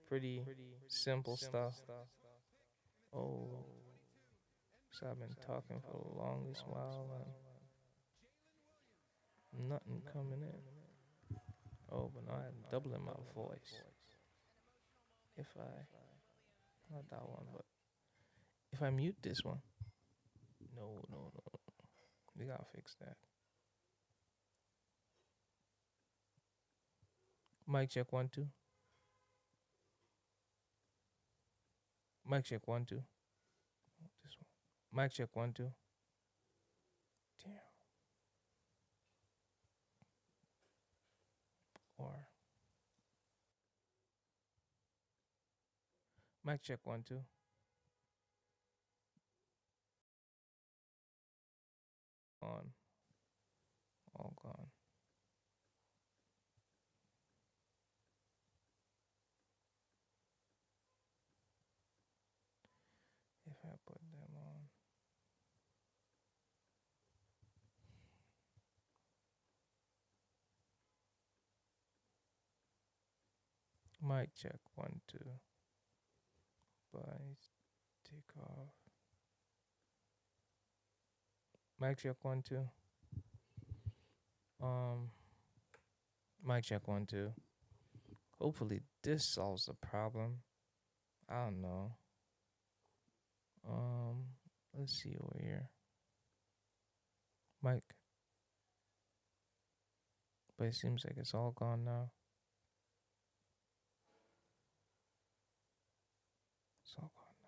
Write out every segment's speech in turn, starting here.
pretty simple stuff. Oh, so I've been talking for the longest while and nothing coming in. Oh, but now I'm doubling my voice. If I, not that one, but if I mute this one. No, no, no. We gotta fix that. Mic check 1 2. Mic check 1 2. This one. Mic check 1 2. Damn. Or mic check 1 2. On. All gone. If I put them on. Mic check 1 2. But take off. Mic check 1 2. Um, mic check 1 2. Hopefully this solves the problem. I don't know. Let's see over here. Mic. But it seems like it's all gone now. It's all gone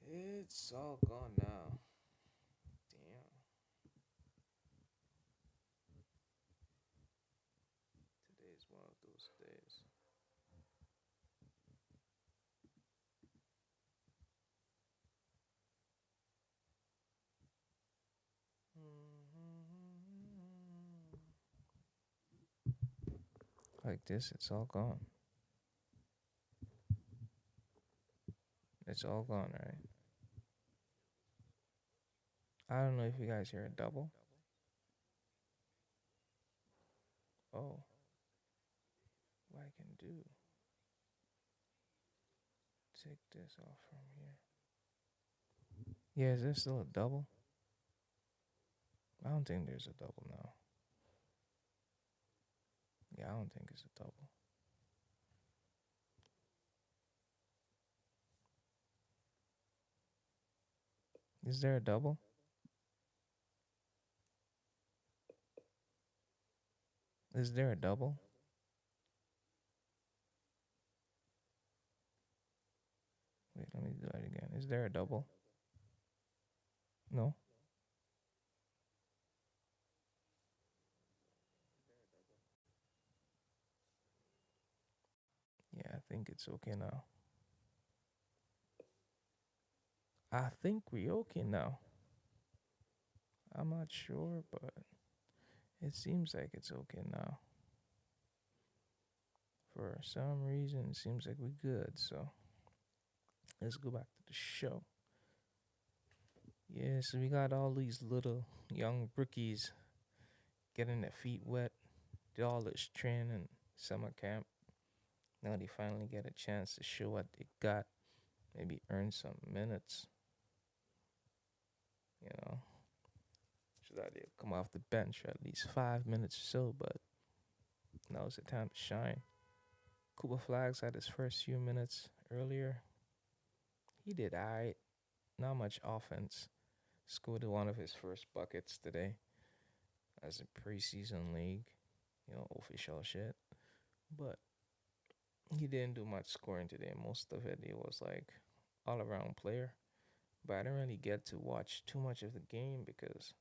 now. It's all gone now. Damn. Today's one of those days. Like this, it's all gone. It's all gone, right? I don't know if you guys hear a double. Oh. What I can do. Take this off from here. Yeah, is there still a double? I don't think there's a double now. Yeah, I don't think it's a double. Is there a double? Is there a double? Wait, let me do that again. Is there a double? No? Yeah, I think it's okay now. I think we're okay now. I'm not sure, but it seems like it's okay now. For some reason, it seems like we're good, so let's go back to the show. Yeah, so we got all these little young rookies getting their feet wet, did all this training, summer camp. Now they finally get a chance to show what they got, maybe earn some minutes, you know. So that they'll come off the bench for at least 5 minutes or so, but now's the time to shine. Cooper Flags had his first few minutes earlier. He did alright, not much offense. Scored one of his first buckets today as a preseason league, official shit. But he didn't do much scoring today. Most of it, he was like all-around player. But I didn't really get to watch too much of the game because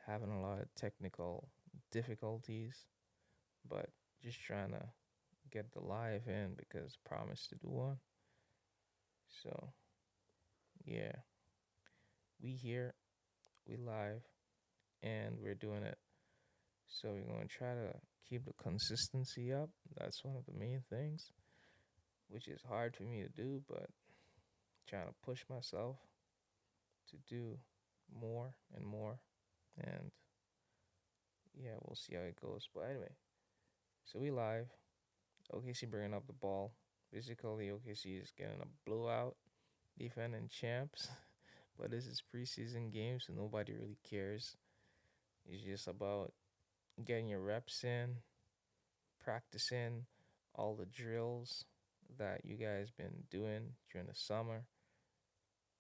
having a lot of technical difficulties. But just trying to get the live in because I promised to do one. So, yeah. We here, we live, and we're doing it. So we're going to try to keep the consistency up. That's one of the main things, which is hard for me to do, but trying to push myself to do more and more. And yeah, we'll see how it goes. But anyway, So we live. OKC bringing up the ball. Basically, OKC is getting a blowout, defending champs. But this is preseason game, so nobody really cares. It's just about getting your reps in, practicing all the drills that you guys been doing during the summer,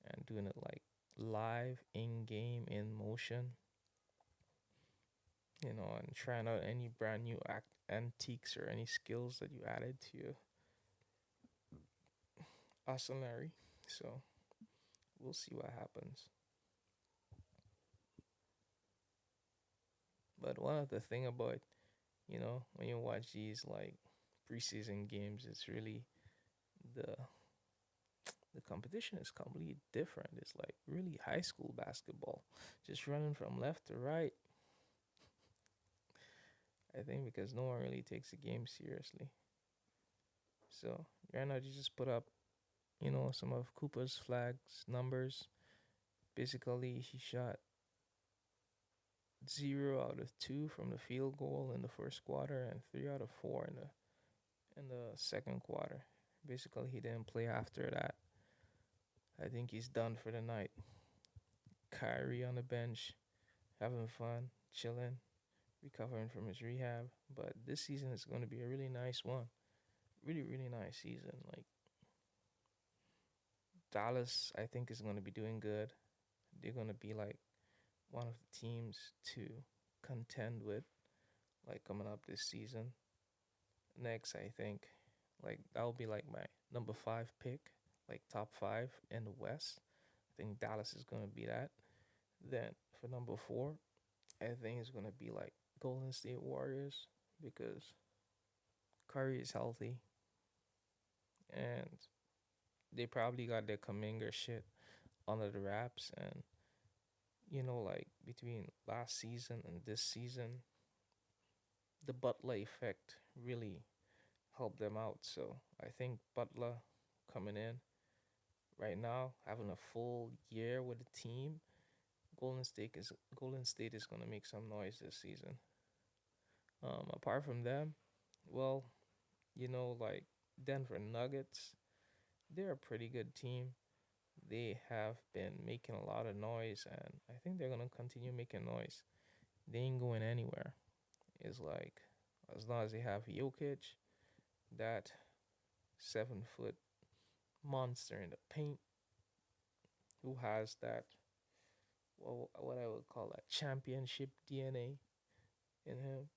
and doing it like live, in game, in motion. And trying out any brand new antiques or any skills that you added to your arsenal. So we'll see what happens. But one of the thing about when you watch these like preseason games, it's really the the competition is completely different. It's like really high school basketball, just running from left to right. I think because no one really takes the game seriously. So right now, you just put up some of Cooper's flags numbers. Basically, he shot 0 out of 2 from the field goal in the first quarter and 3 out of 4 in the second quarter. Basically, he didn't play after that. I think he's done for the night. Kyrie on the bench, having fun, chilling, recovering from his rehab. But this season is going to be a really nice one. Really, really nice season. Like Dallas, I think is going to be doing good. They're going to be like one of the teams to contend with, like coming up this season. Next, I think, like that'll be like my number 5 pick, like top 5 in the West. I think Dallas is going to be that. Then for number 4, I think it's going to be like Golden State Warriors because Curry is healthy and they probably got their Kaminga shit under the wraps. And, like between last season and this season, the Butler effect really helped them out. So I think Butler coming in right now, having a full year with the team, Golden State is gonna make some noise this season. Apart from them, well, like Denver Nuggets, they're a pretty good team. They have been making a lot of noise, and I think they're gonna continue making noise. They ain't going anywhere. It's like as long as they have Jokic, that 7 foot monster in the paint, who has that what I would call that championship DNA in him.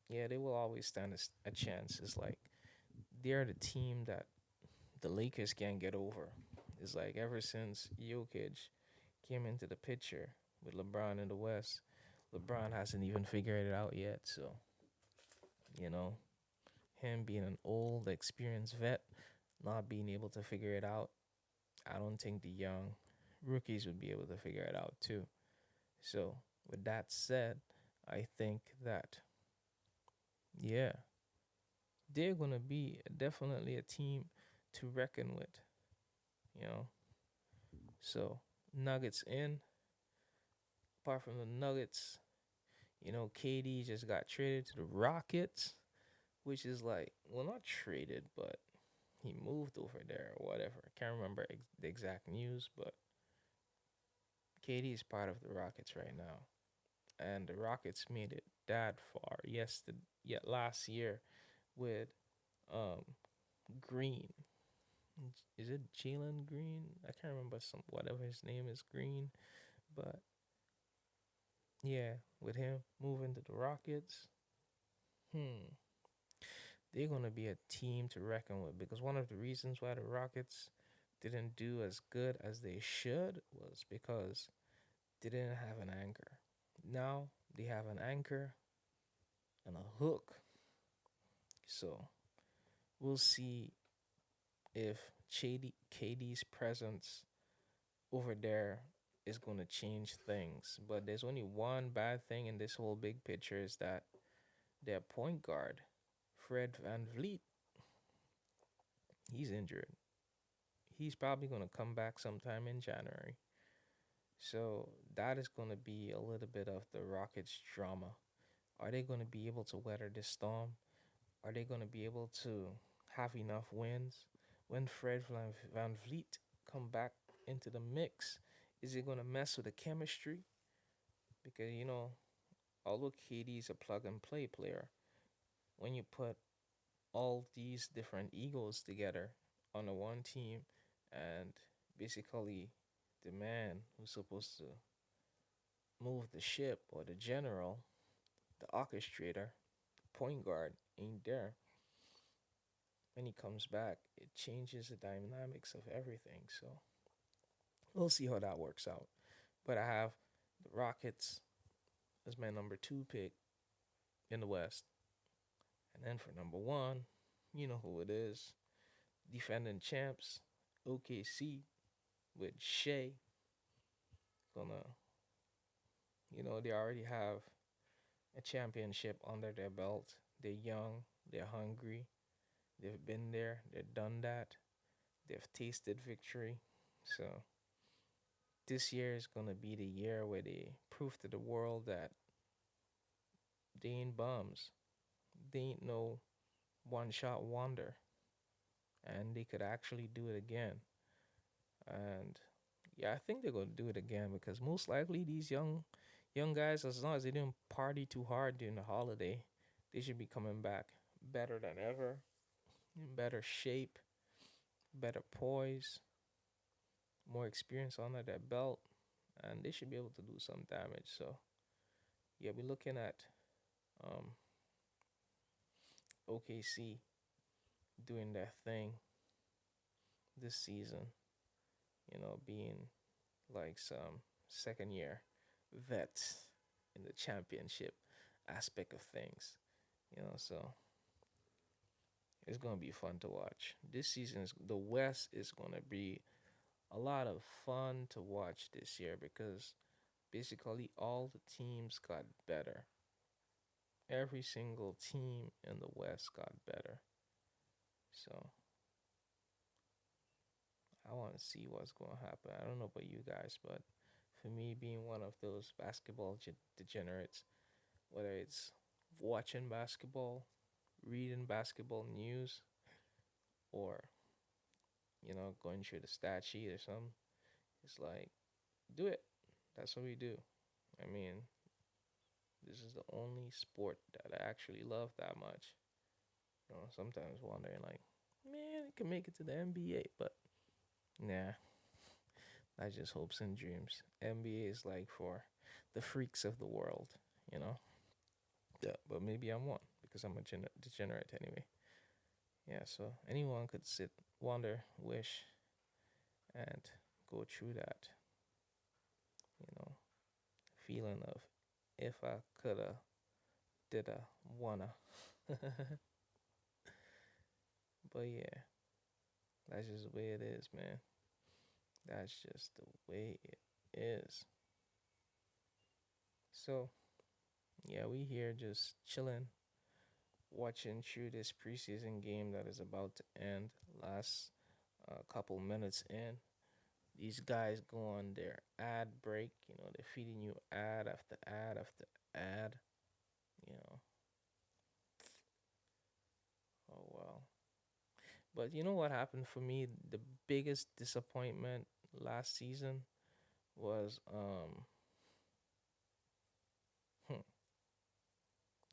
Yeah, they will always stand a chance. It's like they're the team that the Lakers can't get over. It's like ever since Jokic came into the picture with LeBron in the West, LeBron hasn't even figured it out yet. So, you know, him being an old, experienced vet, not being able to figure it out, I don't think the young rookies would be able to figure it out too. So, with that said, I think that, yeah, they're going to be definitely a team to reckon with, you know. So, Nuggets in. Apart from the Nuggets, KD just got traded to the Rockets, which is like, well, not traded, but he moved over there or whatever. I can't remember the exact news, but KD is part of the Rockets right now. And the Rockets made it that far last year with um Green. Is it Jalen Green? I can't remember whatever his name is, Green, but yeah, with him moving to the Rockets, they're gonna be a team to reckon with because one of the reasons why the Rockets didn't do as good as they should was because they didn't have an anchor. Now they have an anchor and a hook. So we'll see if KD's presence over there is going to change things. But there's only one bad thing in this whole big picture is that their point guard, Fred VanVleet, he's injured. He's probably going to come back sometime in January. So that is going to be a little bit of the Rockets' drama. Are they going to be able to weather this storm? Are they going to be able to have enough wins when Fred Van Vliet come back into the mix? Is it going to mess with the chemistry? Because although KD is a plug and play player, when you put all these different egos together on a one team, and basically the man who's supposed to move the ship, or the general, the orchestrator, the point guard ain't there, when he comes back, it changes the dynamics of everything. So we'll see how that works out. But I have the Rockets as my number two pick in the West. And then for number one, you know who it is. Defending champs, OKC, with Shea. Gonna, they already have a championship under their belt. They're young, they're hungry, they've been there, they've done that, they've tasted victory. So this year is gonna be the year where they prove to the world that they ain't bums. They ain't no one shot wonder. And they could actually do it again. And yeah, I think they're gonna do it again because most likely these young guys, as long as they didn't party too hard during the holiday, they should be coming back better than ever, in better shape, better poise, more experience under their belt, and they should be able to do some damage. So yeah, we're looking at um, OKC doing their thing this season. Being like some second year vets in the championship aspect of things. So it's gonna be fun to watch. This season's the West is gonna be a lot of fun to watch this year because basically all the teams got better. Every single team in the West got better. So I want to see what's going to happen. I don't know about you guys, but for me, being one of those basketball degenerates, whether it's watching basketball, reading basketball news, or going through the stat sheet or something, it's like, do it. That's what we do. I mean, this is the only sport that I actually love that much. Sometimes wondering like, man, it can make it to the NBA, but nah, that's just hopes and dreams. NBA is like for the freaks of the world, you know. Yeah, but maybe I'm one because I'm a degenerate anyway. Yeah, so anyone could sit, wonder, wish, and go through that, you know, feeling of if I coulda, did I wanna. But yeah, that's just the way it is, man. That's just the way it is. So yeah, we here just chilling, watching through this preseason game that is about to end. Last couple minutes in, these guys go on their ad break. They're feeding you ad after ad after ad. You know, oh well. But you know what happened for me? The biggest disappointment last season was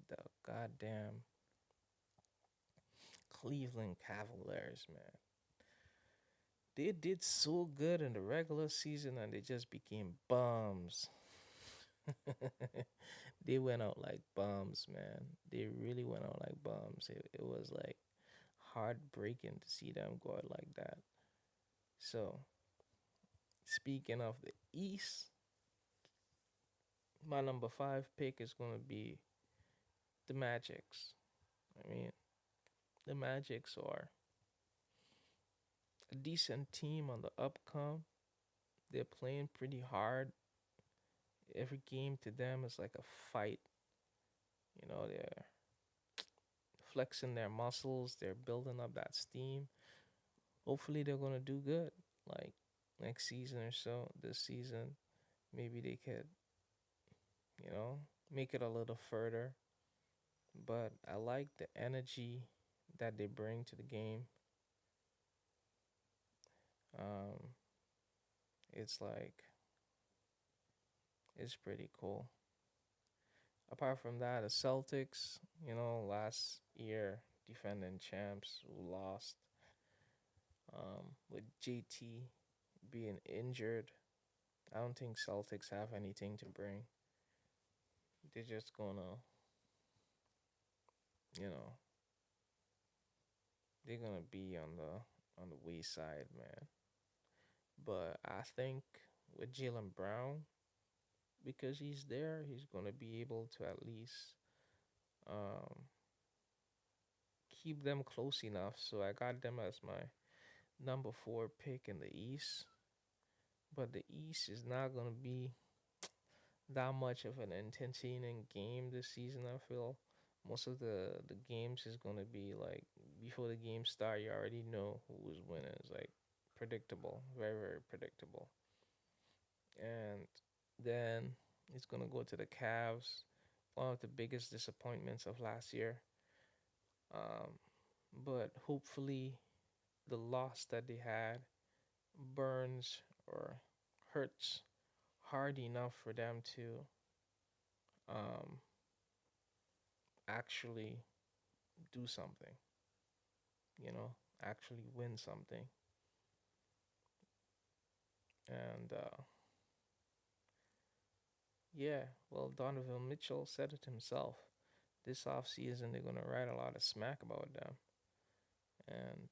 the goddamn Cleveland Cavaliers, man. They did so good in the regular season and they just became bums. They went out like bums, man. They really went out like bums. It was like heartbreaking to see them go out like that. So, speaking of the East, my number five pick is going to be the Magics. I mean, the Magics are a decent team on the upcome. They're playing pretty hard. Every game to them is like a fight. They're flexing their muscles, they're building up that steam. Hopefully, they're going to do good. Like next season or so, this season, maybe they could, make it a little further. but I like the energy that they bring to the game. Um, it's like it's pretty cool. Apart from that, the Celtics, last year defending champs who lost, with JT being injured, I don't think Celtics have anything to bring. They're just gonna, you know, they're gonna be on the wayside, man. But I think with Jalen Brown, because he's there, he's gonna be able to at least um, keep them close enough. So I got them as my number four pick in the East. But the East is not gonna be that much of an entertaining game this season. I feel most of the games is gonna be like before the game start, you already know who's winning. It's like predictable, very very predictable. And then it's gonna go to the Cavs, one of the biggest disappointments of last year. Um, but hopefully the loss that they had burns or hurts hard enough for them to um, actually do something, actually win something. And yeah, well, Donovan Mitchell said it himself. This offseason, they're going to write a lot of smack about them. And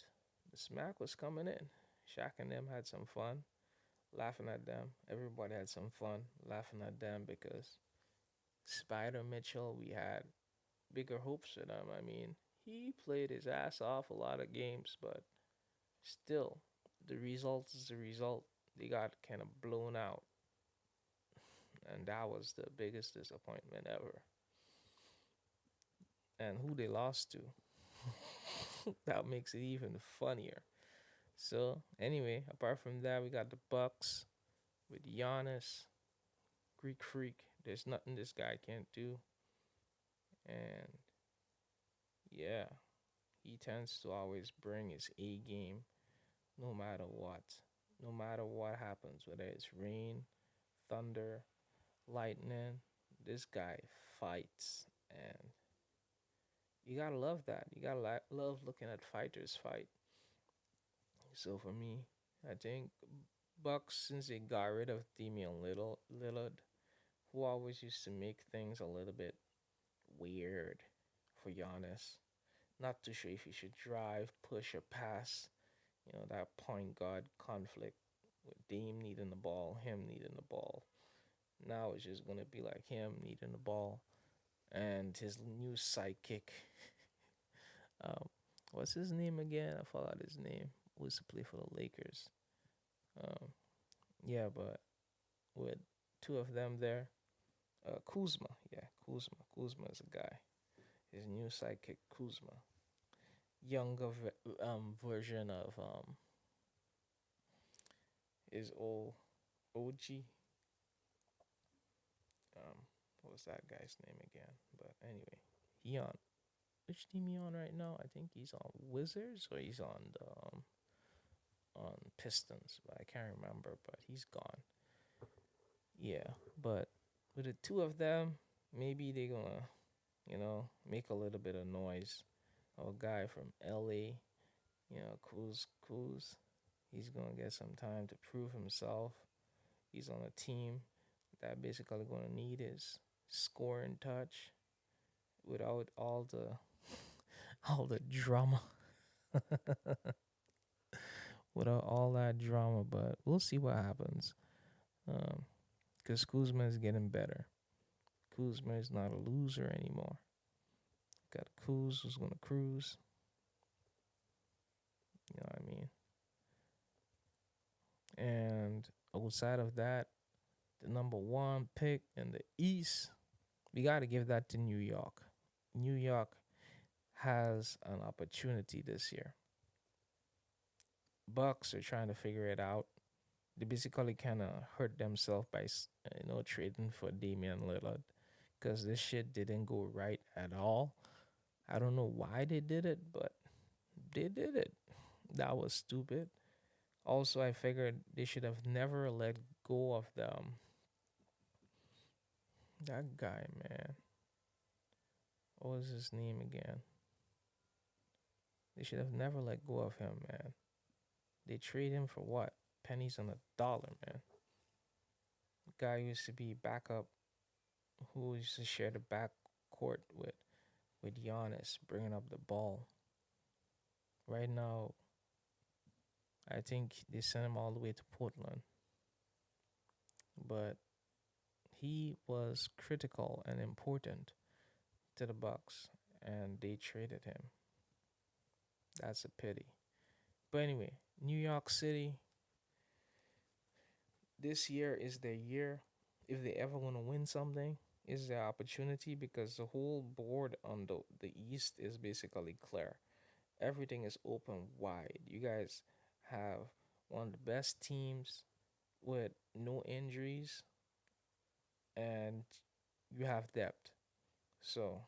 the smack was coming in. Shaq and them had some fun laughing at them. Everybody had some fun laughing at them because Spider Mitchell, we had bigger hopes for them. I mean, he played his ass off a lot of games, but still, the result is the result. They got kind of blown out, and that was the biggest disappointment ever. And who they lost to, that makes it even funnier. So anyway, apart from that, we got the Bucks with Giannis, Greek Freak. There's nothing this guy can't do, and yeah, he tends to always bring his A game no matter what. No matter what happens, whether it's rain, thunder, lightning, this guy fights, and you gotta love that. You gotta love looking at fighters fight. So for me, I think Bucks, since they got rid of Damian Lillard, who always used to make things a little bit weird for Giannis. Not too sure if he should drive, push, or pass. That point guard conflict with Dame needing the ball, him needing the ball. Now it's just gonna be like him needing the ball and his new sidekick. Um, what's his name again? I forgot his name. Who used to play for the Lakers. Um, yeah, but with two of them there, Kuzma. Yeah, Kuzma. Kuzma is a guy. His new sidekick, Kuzma. Younger version of his old OG. Um, what was that guy's name again? But anyway, he on which team he on right now? I think he's on Wizards or he's on the on Pistons, but I can't remember. But he's gone. Yeah, but with the two of them, maybe they're gonna, make a little bit of noise. A guy from LA, Kuz, he's gonna get some time to prove himself. He's on a team that basically gonna need his scoring touch without all the all the drama, without all that drama. But we'll see what happens. Because Kuzma is getting better. Kuzma is not a loser anymore. Got Kuz who's gonna cruise. You know what I mean? And outside of that, the number one pick in the East, we got to give that to New York. New York has an opportunity this year. Bucks are trying to figure it out. They basically kind of hurt themselves by trading for Damian Lillard because this shit didn't go right at all. I don't know why they did it, but they did it. That was stupid. Also, I figured they should have never let go of that guy, man. What was his name again? They should have never let go of him, man. They trade him for what? Pennies on a dollar, man. Guy used to be backup, who used to share the back court with Giannis, bringing up the ball. Right now, I think they sent him all the way to Portland, but he was critical and important to the Bucks, and they traded him. That's a pity. But anyway, New York City, this year is their year. If they ever want to win something, is their opportunity because the whole board on the East is basically clear. Everything is open wide. You guys have one of the best teams with no injuries, and you have depth. So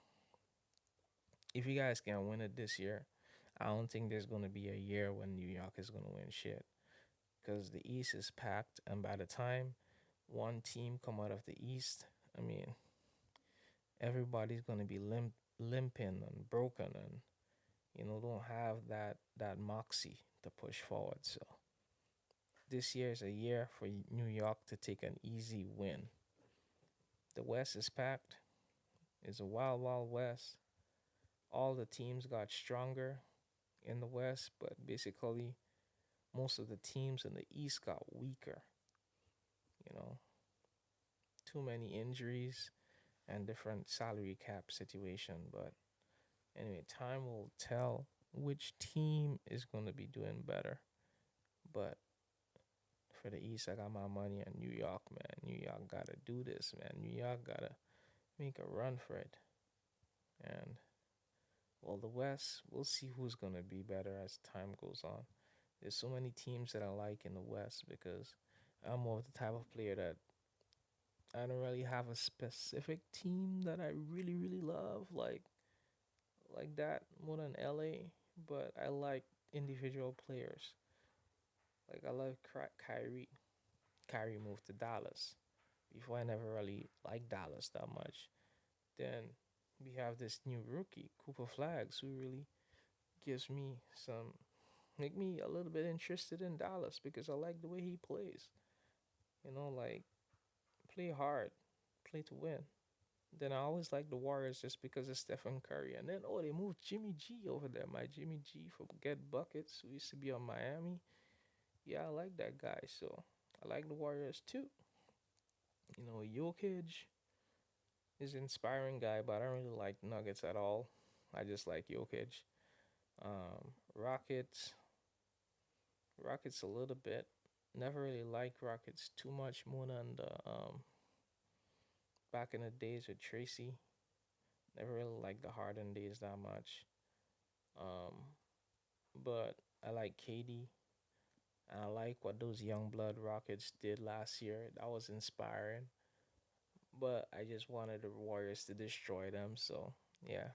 if you guys can win it this year, I don't think there's gonna be a year when New York is gonna win shit because the East is packed, and by the time one team come out of the East, I mean everybody's gonna be limping and broken, and don't have that moxie to push forward. So this year is a year for New York to take an easy win. The West is packed. It's a wild, wild West. All the teams got stronger in the West, but basically most of the teams in the East got weaker. You know, too many injuries and different salary cap situation. But anyway, time will tell which team is going to be doing better. But for the East, I got my money on New York, man. New York gotta do this, man. New York gotta make a run for it. And well, the West, we'll see who's gonna be better as time goes on. There's so many teams that I like in the West because I'm more of the type of player that I don't really have a specific team that I really, really love, like that more than LA. But I like individual players. Like I love Kyrie. Kyrie moved to Dallas. Before I never really liked Dallas that much. Then we have this new rookie, Cooper Flags, who really gives me some make me a little bit interested in Dallas because I like the way he plays. Like play hard, play to win. Then I always like the Warriors just because of Stephen Curry. And then they moved Jimmy G over there. My Jimmy G from Get Buckets, who used to be on Miami. Yeah, I like that guy. So I like the Warriors too. Jokic is an inspiring guy, but I don't really like Nuggets at all. I just like Jokic. Rockets. Rockets a little bit. Never really liked Rockets too much more than the back in the days with Tracy. Never really liked the Harden days that much. Um, but I like KD. And I like what those young blood Rockets did last year. That was inspiring. But I just wanted the Warriors to destroy them. So yeah.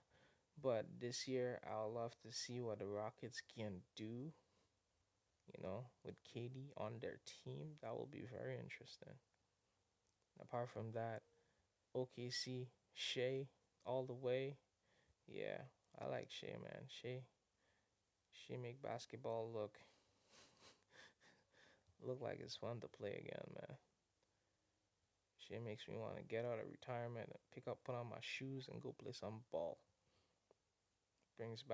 But this year, I'll love to see what the Rockets can do. With KD on their team, that will be very interesting. Apart from that, OKC, Shea, all the way. Yeah, I like Shea, man. Shea make basketball look like it's fun to play again, man. Shea makes me want to get out of retirement and put on my shoes and go play some ball. Brings back